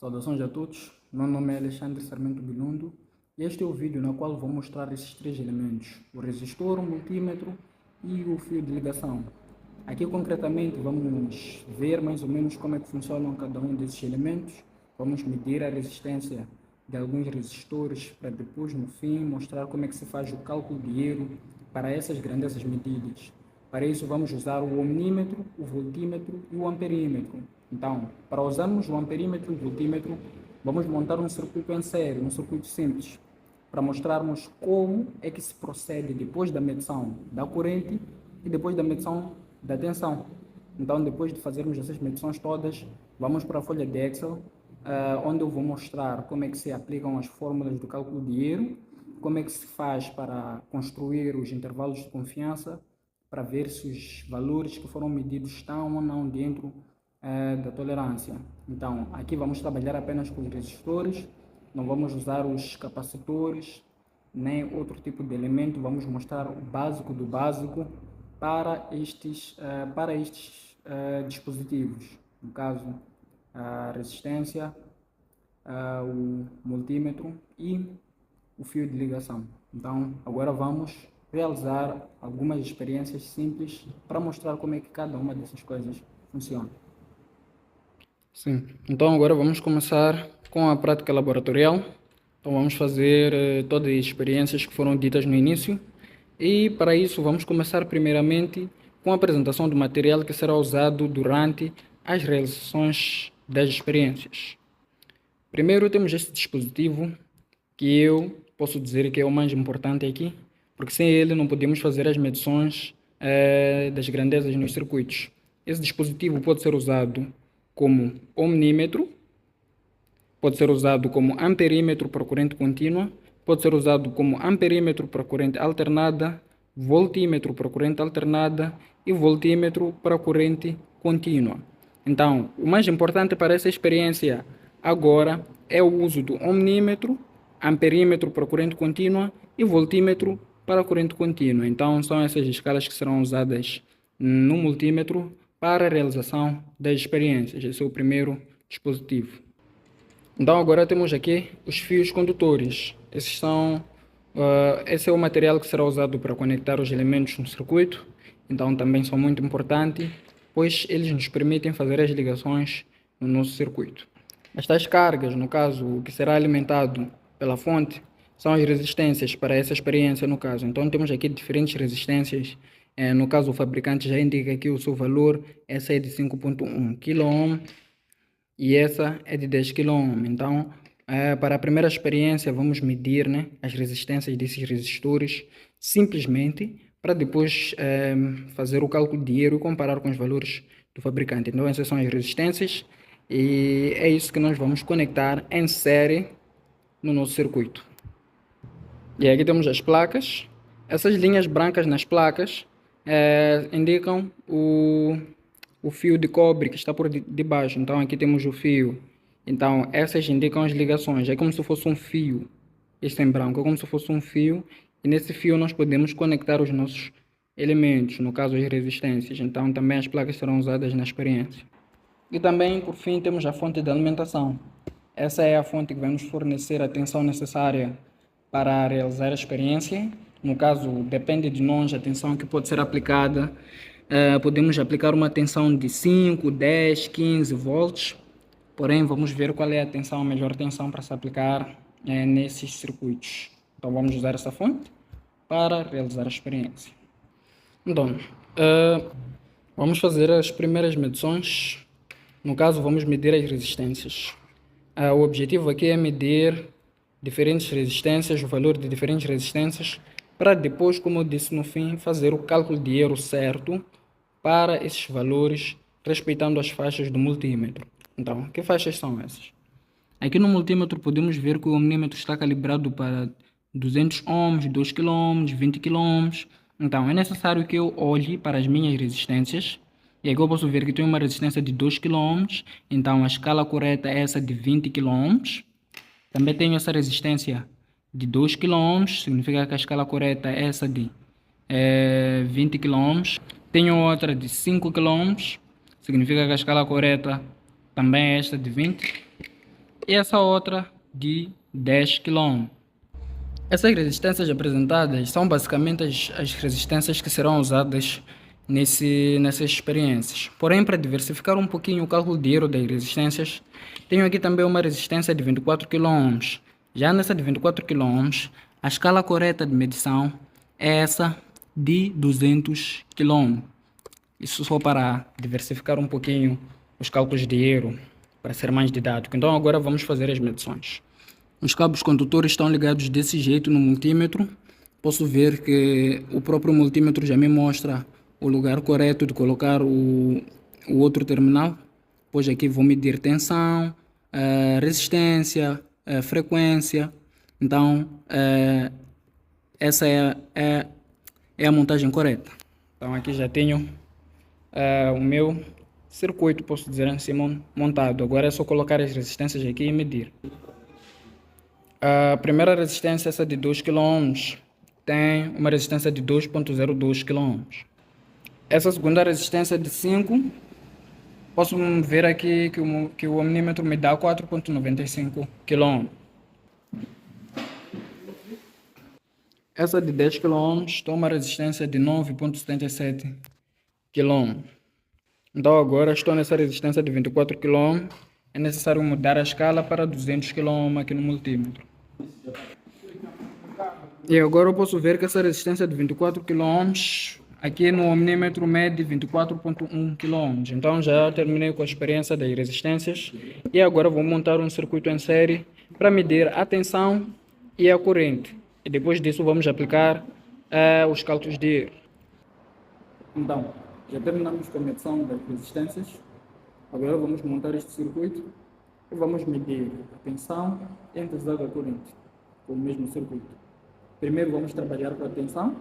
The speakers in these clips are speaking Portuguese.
Saudações a todos, meu nome é Alexandre Sarmento Bilundo e este é o vídeo no qual vou mostrar esses três elementos, o resistor, o multímetro e o fio de ligação. Aqui concretamente vamos ver mais ou menos como é que funcionam cada um desses elementos, vamos medir a resistência de alguns resistores para depois no fim mostrar como é que se faz o cálculo de erro para essas grandezas medidas. Para isso vamos usar o ohmímetro, o voltímetro e o amperímetro. Então, para usarmos o amperímetro e o voltímetro, vamos montar um circuito em série, um circuito simples, para mostrarmos como é que se procede depois da medição da corrente e depois da medição da tensão. Então, depois de fazermos essas medições todas, vamos para a folha de Excel, onde eu vou mostrar como é que se aplicam as fórmulas do cálculo de erro, como é que se faz para construir os intervalos de confiança, para ver se os valores que foram medidos estão ou não dentro da tolerância. Então, aqui vamos trabalhar apenas com os resistores, não vamos usar os capacitores, nem outro tipo de elemento, vamos mostrar o básico do básico para estes dispositivos, no caso, a resistência, o multímetro e o fio de ligação. Então, agora vamos realizar algumas experiências simples para mostrar como é que cada uma dessas coisas funciona. Sim, então agora vamos começar com a prática laboratorial. Então vamos fazer todas as experiências que foram ditas no início e para isso vamos começar primeiramente com a apresentação do material que será usado durante as realizações das experiências. Primeiro temos este dispositivo que eu posso dizer que é o mais importante aqui, porque sem ele não podemos fazer as medições das grandezas nos circuitos. Esse dispositivo pode ser usado como ohmímetro, pode ser usado como amperímetro para corrente contínua, pode ser usado como amperímetro para corrente alternada, voltímetro para corrente alternada e voltímetro para corrente contínua. Então, o mais importante para essa experiência agora é o uso do ohmímetro, amperímetro para corrente contínua e voltímetro para corrente contínua. Então, são essas escalas que serão usadas no multímetro para a realização das experiências. Esse é o primeiro dispositivo. Então, agora temos aqui os fios condutores. Esse é o material que será usado para conectar os elementos no circuito. Então, também são muito importantes, pois eles nos permitem fazer as ligações no nosso circuito. Estas cargas, no caso, o que será alimentado pela fonte, são as resistências para essa experiência, no caso. Então, temos aqui diferentes resistências. No caso, o fabricante já indica aqui o seu valor. Essa é de 5.1 kΩ e essa é de 10 kΩ. Então, para a primeira experiência, vamos medir, né, as resistências desses resistores, simplesmente para depois fazer o cálculo de erro e comparar com os valores do fabricante. Então, essas são as resistências e é isso que nós vamos conectar em série no nosso circuito. E aqui temos as placas. Essas linhas brancas nas placas indicam o fio de cobre que está por debaixo. Então aqui temos o fio. Então essas indicam as ligações. É como se fosse um fio. Este em branco é como se fosse um fio. E nesse fio nós podemos conectar os nossos elementos, no caso as resistências. Então também as placas serão usadas na experiência. E também, por fim, temos a fonte de alimentação. Essa é a fonte que vai nos fornecer a tensão necessária para realizar a experiência. No caso, depende de nós a tensão que pode ser aplicada. Podemos aplicar uma tensão de 5, 10, 15 volts. Porém, vamos ver qual é a melhor tensão para se aplicar nesses circuitos. Então, vamos usar essa fonte para realizar a experiência. Então, vamos fazer as primeiras medições. No caso, vamos medir as resistências. O objetivo aqui é medir diferentes resistências, o valor de diferentes resistências, para depois, como eu disse no fim, fazer o cálculo de erro certo para esses valores, respeitando as faixas do multímetro. Então, que faixas são essas? Aqui no multímetro podemos ver que o ohmímetro está calibrado para 200 ohms, 2 kΩ, 20 kΩ. Então, é necessário que eu olhe para as minhas resistências. E aqui eu posso ver que tem uma resistência de 2 kΩ. Então, a escala correta é essa de 20 kΩ. Também tenho essa resistência de 2 kΩ, significa que a escala correta é essa de 20 kΩ. Tenho outra de 5 kΩ, significa que a escala correta também é esta de 20. e essa outra de 10 kΩ. Essas resistências apresentadas são basicamente as resistências que serão usadas nessas experiências. Porém, para diversificar um pouquinho o cálculo de erro das resistências, tenho aqui também uma resistência de 24 kΩ. Já nessa de 24 kΩ, a escala correta de medição é essa de 200 kΩ. Isso só para diversificar um pouquinho os cálculos de erro, para ser mais didático. Então agora vamos fazer as medições. Os cabos condutores estão ligados desse jeito no multímetro. Posso ver que o próprio multímetro já me mostra o lugar correto de colocar o outro terminal. Pois aqui vou medir tensão, resistência, frequência. Então essa é a montagem correta. Então aqui já tenho o meu circuito, posso dizer assim, montado. Agora é só colocar as resistências aqui e medir. A primeira resistência, essa de 2 kΩ, tem uma resistência de 2.02 kΩ. Essa segunda resistência de 5, posso ver aqui que o ohmímetro me dá 4.95 kΩ. Essa de 10 kΩ tem uma resistência de 9.77 kΩ. Então agora estou nessa resistência de 24 kΩ. É necessário mudar a escala para 200 kΩ aqui no multímetro. E agora eu posso ver que essa resistência de 24 kΩ aqui no ohmímetro mede 24.1 kΩ. Então já terminei com a experiência das resistências e agora vou montar um circuito em série para medir a tensão e a corrente. E depois disso vamos aplicar os cálculos de erro. Então, já terminamos com a medição das resistências. Agora vamos montar este circuito e vamos medir a tensão e a intensidade da corrente com o mesmo circuito. Primeiro vamos trabalhar com a tensão,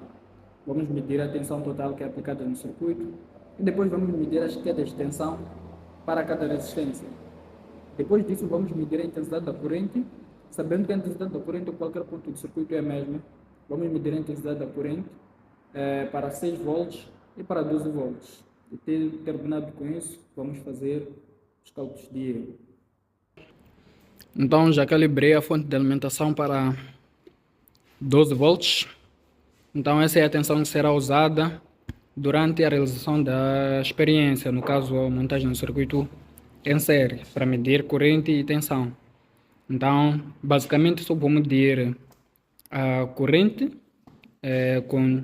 vamos medir a tensão total que é aplicada no circuito e depois vamos medir as quedas de tensão para cada resistência. Depois disso vamos medir a intensidade da corrente, sabendo que a intensidade da corrente em qualquer ponto do circuito é a mesma. Vamos medir a intensidade da corrente para 6 volts e para 12 volts. E terminado com isso, vamos fazer os cálculos de erro. Então já calibrei a fonte de alimentação para 12 volts. Então essa é a tensão que será usada durante a realização da experiência, no caso a montagem do circuito em série, para medir corrente e tensão. Então basicamente só vou medir a corrente com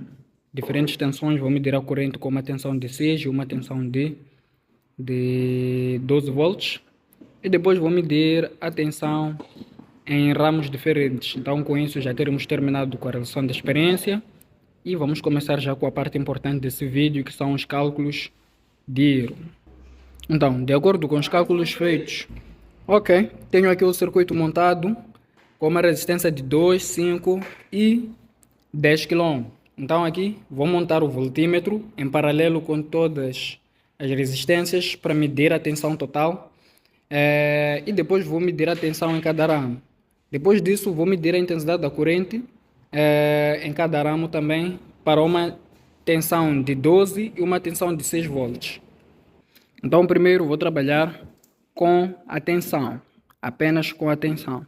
diferentes tensões. Vou medir a corrente com uma tensão de 6 e uma tensão de 12 volts. E depois vou medir a tensão em ramos diferentes. Então com isso já teremos terminado com a realização da experiência e vamos começar já com a parte importante desse vídeo, que são os cálculos de erro. Então, de acordo com os cálculos feitos, ok, tenho aqui o circuito montado com uma resistência de 2, 5 e 10 kΩ. Então aqui vou montar o voltímetro em paralelo com todas as resistências para medir a tensão total e depois vou medir a tensão em cada ramo. Depois disso vou medir a intensidade da corrente em cada ramo também para uma tensão de 12 e uma tensão de 6 volts. Então primeiro vou trabalhar com a tensão, apenas com a tensão.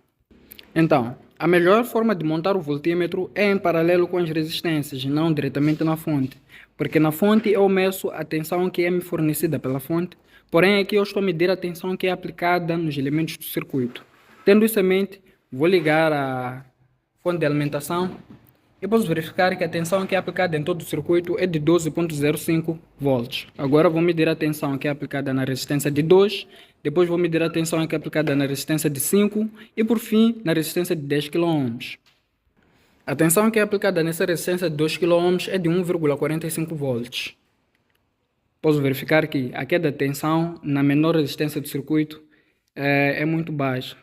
Então, a melhor forma de montar o voltímetro é em paralelo com as resistências, não diretamente na fonte. Porque na fonte eu meço a tensão que é me fornecida pela fonte, porém aqui eu estou a medir a tensão que é aplicada nos elementos do circuito. Tendo isso em mente, vou ligar a fonte de alimentação e posso verificar que a tensão que é aplicada em todo o circuito é de 12.05 volts. Agora vou medir a tensão que é aplicada na resistência de 2, depois vou medir a tensão que é aplicada na resistência de 5 e por fim na resistência de 10 kΩ. A tensão que é aplicada nessa resistência de 2 kΩ é de 1,45 volts. Posso verificar que a queda de tensão na menor resistência do circuito é muito baixa.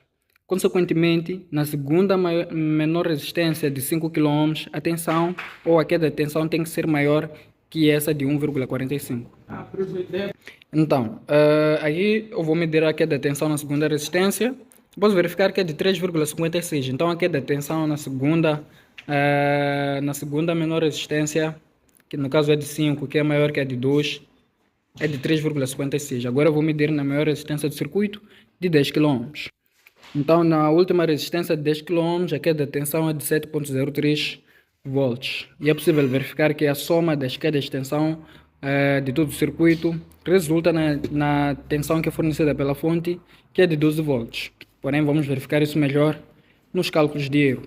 Consequentemente, na segunda menor resistência de 5 kΩ, a tensão ou a queda de tensão tem que ser maior que essa de 1,45. Então, aí eu vou medir a queda de tensão na segunda resistência. Posso verificar que é de 3,56. Então, a queda de tensão na segunda menor resistência, que no caso é de 5, que é maior que a de 2, é de 3,56. Agora eu vou medir na maior resistência do circuito de 10 kΩ. Então, na última resistência de 10 km, a queda de tensão é de 7,03 volts. E é possível verificar que a soma das quedas de tensão de todo o circuito resulta na tensão que é fornecida pela fonte, que é de 12 volts. Porém, vamos verificar isso melhor nos cálculos de erro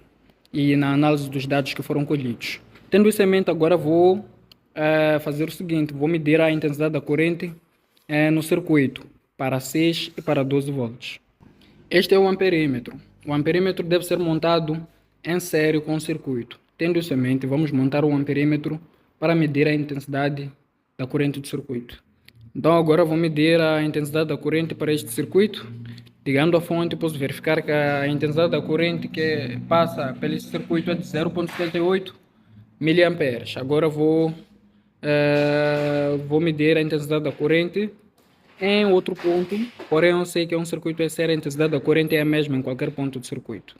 e na análise dos dados que foram colhidos. Tendo isso em mente, agora vou fazer o seguinte: vou medir a intensidade da corrente no circuito para 6 e para 12 volts. Este é o amperímetro. O amperímetro deve ser montado em série com o circuito. Tendo isso em mente, vamos montar o amperímetro para medir a intensidade da corrente do circuito. Então agora vou medir a intensidade da corrente para este circuito. Ligando a fonte, posso verificar que a intensidade da corrente que passa pelo circuito é de 0,78 mA. Agora vou medir a intensidade da corrente em outro ponto, porém eu sei que é um circuito ECR, a intensidade da corrente é a mesma em qualquer ponto do circuito.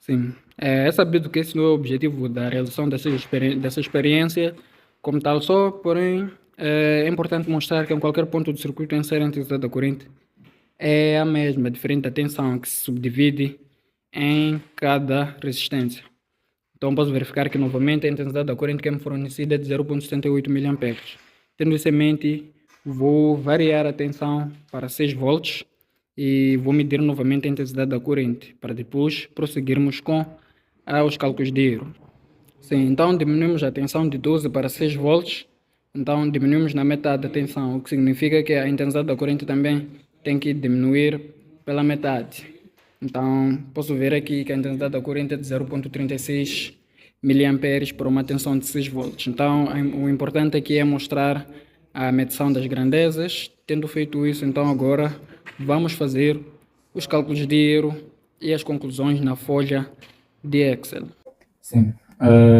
Sim, é sabido que esse não é o objetivo da realização dessa experiência como tal só, porém é importante mostrar que em qualquer ponto do circuito ECR a intensidade da corrente é a mesma, diferente da tensão que se subdivide em cada resistência. Então posso verificar que novamente a intensidade da corrente que é fornecida é de 0,78 mA. Tendo isso em mente, vou variar a tensão para 6 volts e vou medir novamente a intensidade da corrente para depois prosseguirmos com os cálculos de erro. Sim, então diminuímos a tensão de 12 para 6 volts, então diminuímos na metade da tensão, o que significa que a intensidade da corrente também tem que diminuir pela metade. Então posso ver aqui que a intensidade da corrente é de 0,36 mA por uma tensão de 6 volts. Então o importante aqui é mostrar a medição das grandezas. Tendo feito isso, então agora vamos fazer os cálculos de erro e as conclusões na folha de Excel. Sim,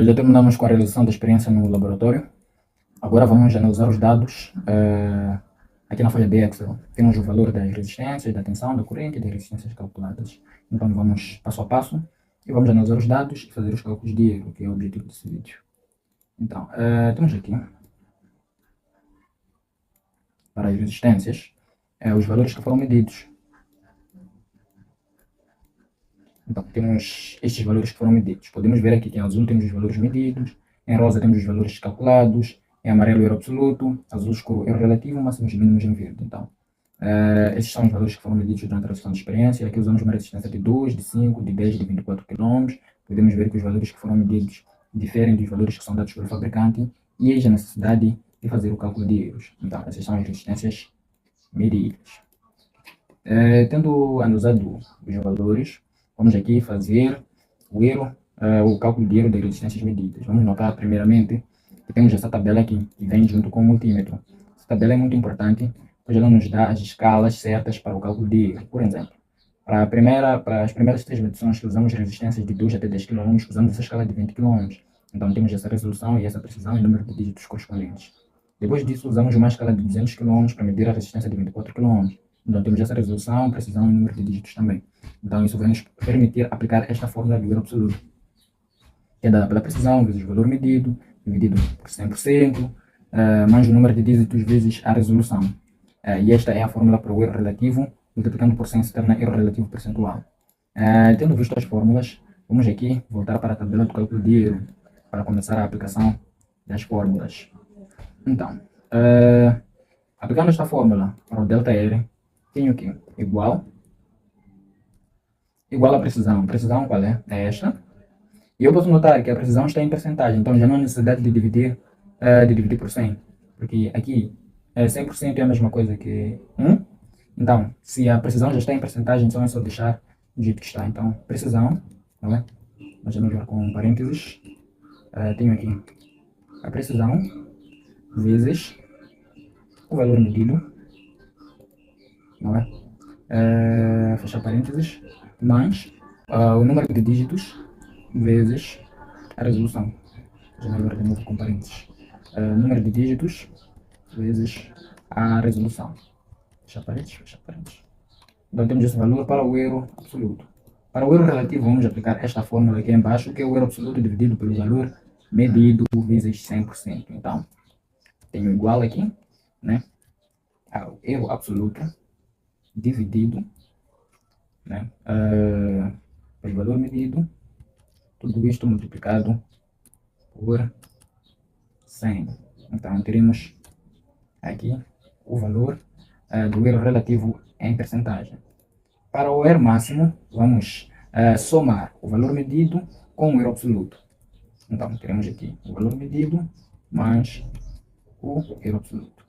já terminamos com a realização da experiência no laboratório. Agora vamos analisar os dados aqui na folha de Excel. Temos o valor das resistências, da tensão, da corrente e das resistências calculadas. Então vamos passo a passo e vamos analisar os dados e fazer os cálculos de erro, que é o objetivo desse vídeo. Então, temos aqui para as resistências os valores que foram medidos. Então, temos estes valores que foram medidos. Podemos ver aqui que em azul temos os valores medidos, em rosa temos os valores calculados, em amarelo erro absoluto, azul escuro erro relativo, máximos e mínimos em verde. Então, estes são os valores que foram medidos durante a realização de experiência. Aqui usamos uma resistência de 2, de 5, de 10 e de 24 km. Podemos ver que os valores que foram medidos diferem dos valores que são dados pelo fabricante e eis a necessidade de fazer o cálculo de erros. Então, essas são as resistências medidas. Tendo analisado os valores, vamos aqui fazer o erro, o cálculo de erro das resistências medidas. Vamos notar primeiramente que temos essa tabela aqui, que vem junto com o multímetro. Essa tabela é muito importante, pois ela nos dá as escalas certas para o cálculo de erro. Por exemplo, para as primeiras 3 medições que usamos resistências de 2 até 10 km, usamos essa escala de 20 km. Então temos essa resolução e essa precisão e número de dígitos correspondentes. Depois disso, usamos uma escala de 200 km para medir a resistência de 24 km. Então temos essa resolução, precisão e número de dígitos também. Então isso vai nos permitir aplicar esta fórmula do erro absoluto, que é dada pela precisão vezes o valor medido, dividido por 100%, mais o número de dígitos vezes a resolução. E esta é a fórmula para o erro relativo, multiplicando por 100 se torna erro relativo percentual. Tendo visto as fórmulas, vamos aqui voltar para a tabela do cálculo de erro, para começar a aplicação das fórmulas. Então, aplicando esta fórmula para o ΔR, tenho aqui igual a precisão. Precisão qual é? É esta. E eu posso notar que a precisão está em percentagem, então já não há necessidade de dividir por 100, porque aqui 100% é a mesma coisa que 1. Então, se a precisão já está em percentagem, então é só deixar do jeito que está. Então, precisão, não é? Vamos melhor com parênteses. Tenho aqui a precisão vezes o valor medido, não é? Fechar parênteses, mais o número de dígitos vezes a resolução. Já melhor de novo com parênteses. Número de dígitos vezes a resolução. Fechar parênteses. Então temos esse valor para o erro absoluto. Para o erro relativo, vamos aplicar esta fórmula aqui embaixo, que é o erro absoluto dividido pelo valor medido vezes 100%. Então, tenho igual aqui, né, ao erro absoluto dividido né? Pelo valor medido, tudo isto multiplicado por 100. Então, teremos aqui o valor do erro relativo em percentagem. Para o erro máximo, vamos somar o valor medido com o erro absoluto. Então, teremos aqui o valor medido mais o erro absoluto.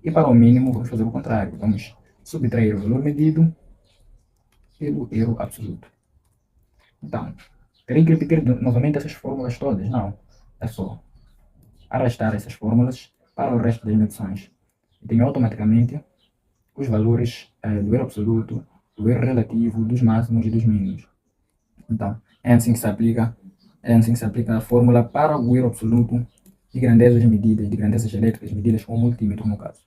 E para o mínimo, vamos fazer o contrário. Vamos subtrair o valor medido pelo erro absoluto. Então, terei que repetir novamente essas fórmulas todas? Não. É só arrastar essas fórmulas para o resto das medições. E tenho automaticamente os valores do erro absoluto, do erro relativo, dos máximos e dos mínimos. Então, é assim que se aplica a fórmula para o erro absoluto de grandezas medidas, de grandezas elétricas medidas com o multímetro no caso.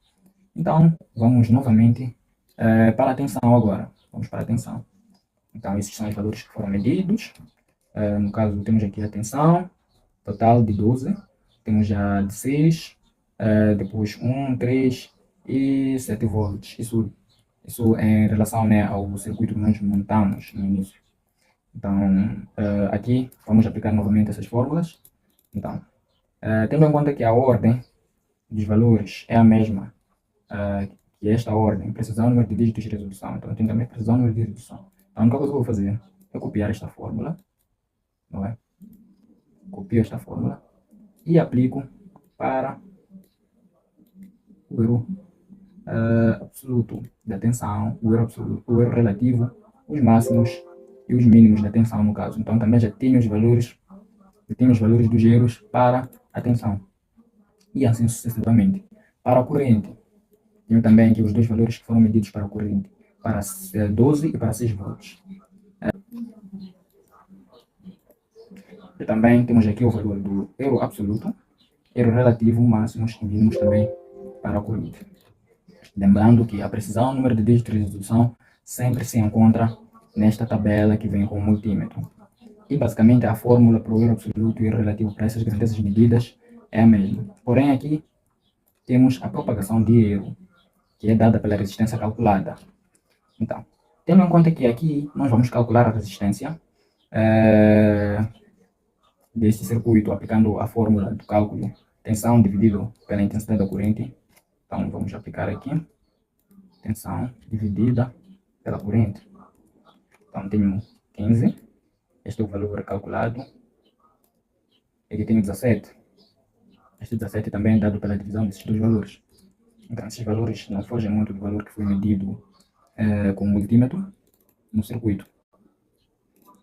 Então, vamos novamente para a tensão agora. Vamos para a tensão. Então, esses são os valores que foram medidos. No caso, temos aqui a tensão total de 12. Temos já de 6, depois 1, 3 e 7 volts. Isso em relação, né, ao circuito que nós montamos no início. Então, aqui vamos aplicar novamente essas fórmulas. Então, tendo em conta que a ordem dos valores é a mesma, que esta ordem, precisão, número de dígitos e resolução. Então, tem também precisão, número de resolução. Então, a única coisa que eu vou fazer é copiar esta fórmula, não é? Copio esta fórmula e aplico para o erro absoluto da tensão, o erro absoluto, o erro relativo, os máximos e os mínimos da tensão no caso. Então, também já tenho os valores dos erros para a tensão. E assim sucessivamente. Para a corrente, tenho também aqui os dois valores que foram medidos para a corrente, para 12 e para 6 volts. E também temos aqui o valor do erro absoluto, erro relativo, máximos e mínimos também para a corrente. Lembrando que a precisão, número de dígitos de resolução sempre se encontra nesta tabela que vem com o multímetro. E basicamente a fórmula para o erro absoluto e erro relativo para essas grandezas medidas é a mesma. Porém aqui temos a propagação de erro, que é dada pela resistência calculada. Então, tendo em conta que aqui nós vamos calcular a resistência deste circuito aplicando a fórmula do cálculo tensão dividido pela intensidade da corrente. Então, vamos aplicar aqui tensão dividida pela corrente. Então, tenho 15. Este é o valor calculado. Aqui tenho 17. Este 17 também é dado pela divisão desses dois valores. Então, esses valores não fogem muito do valor que foi medido com o multímetro no circuito.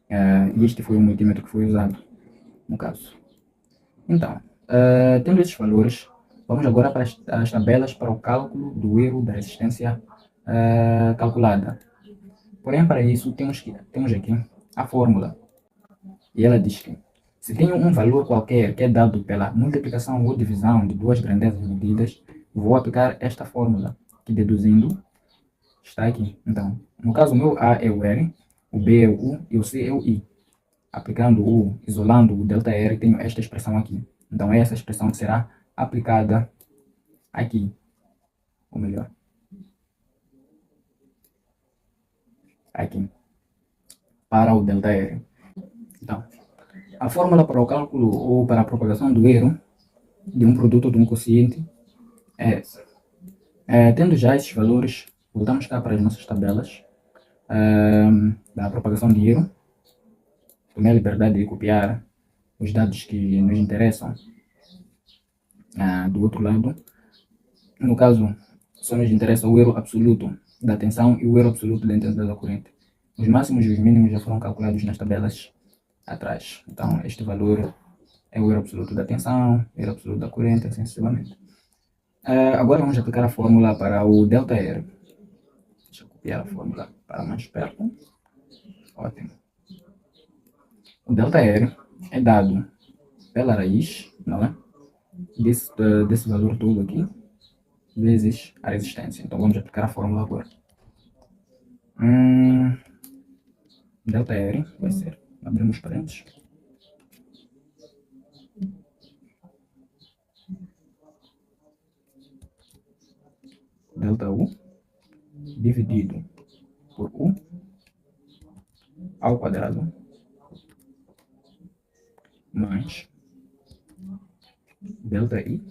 E este foi o multímetro que foi usado, no caso. Então, tendo esses valores, vamos agora para as tabelas para o cálculo do erro da resistência calculada. Porém, para isso, temos aqui a fórmula. E ela diz que se tenho um valor qualquer que é dado pela multiplicação ou divisão de duas grandezas medidas, vou aplicar esta fórmula, que deduzindo está aqui. Então, no caso, o meu A é o R, o B é o U e o C é o I. Aplicando o, isolando o ΔR, tenho esta expressão aqui. Então, é essa expressão que será aplicada aqui. Ou melhor, aqui, para o ΔR. Então, a fórmula para o cálculo ou para a propagação do erro de um produto ou de um quociente é essa. Tendo já esses valores, voltamos cá para as nossas tabelas da propagação de erro. Tomei a liberdade de copiar os dados que nos interessam do outro lado. No caso, só nos interessa o erro absoluto da tensão e o erro absoluto da intensidade da corrente. Os máximos e os mínimos já foram calculados nas tabelas atrás. Então, este valor é o erro absoluto da tensão, erro absoluto da corrente, assim sucessivamente. Agora vamos aplicar a fórmula para o ΔR. Deixa eu copiar a fórmula para mais perto. Ótimo. O ΔR é dado pela raiz, não é? Desse valor todo aqui, vezes a resistência. Então vamos aplicar a fórmula agora. ΔR vai ser, abrimos parênteses, ΔU dividido por U ao quadrado mais delta I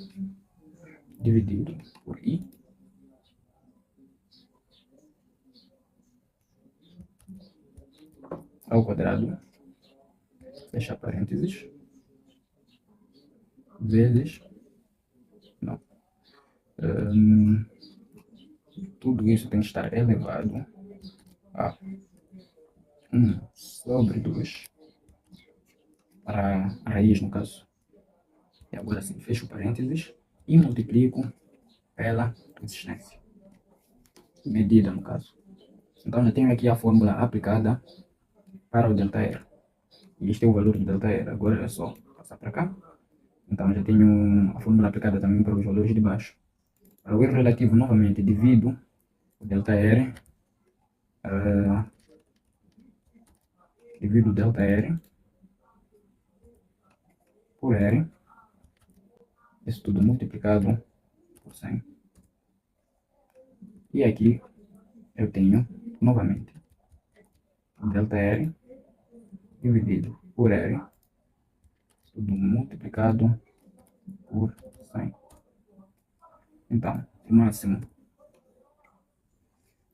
dividido por I ao quadrado, fecha parênteses, vezes, não, tudo isso tem que estar elevado a 1 sobre 2 para a raiz, no caso. E agora sim, fecho parênteses e multiplico pela resistência, medida no caso. Então já tenho aqui a fórmula aplicada para o ΔR. E este é o valor do ΔR. Agora é só passar para cá. Então já tenho a fórmula aplicada também para os valores de baixo. Para o R relativo, novamente, divido o ΔR, divido o ΔR por R, isso tudo multiplicado por 100. E aqui eu tenho, novamente, o ΔR dividido por R, tudo multiplicado por 100. Então, o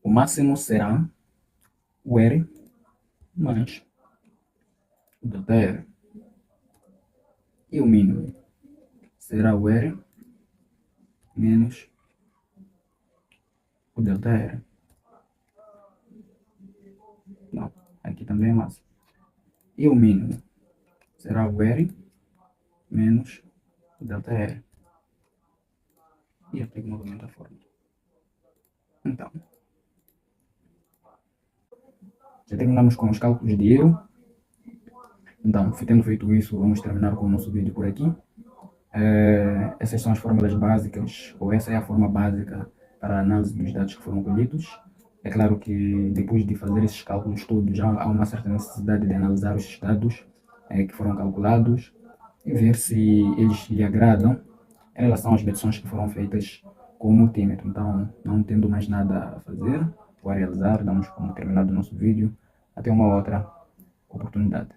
máximo será o R mais o ΔR. E o mínimo será o R menos o ΔR. Não, aqui também é máximo. E o mínimo será o R menos o ΔR. E aplico novamente a fórmula. Então, já terminamos com os cálculos de erro. Então, tendo feito isso, vamos terminar com o nosso vídeo por aqui. Essas são as fórmulas básicas, ou essa é a forma básica para a análise dos dados que foram colhidos. É claro que depois de fazer esses cálculos todos, já há uma certa necessidade de analisar os dados que foram calculados e ver se eles lhe agradam em relação às medições que foram feitas com o multímetro. Então, não tendo mais nada a fazer ou a realizar, damos como terminado o nosso vídeo. Até uma outra oportunidade.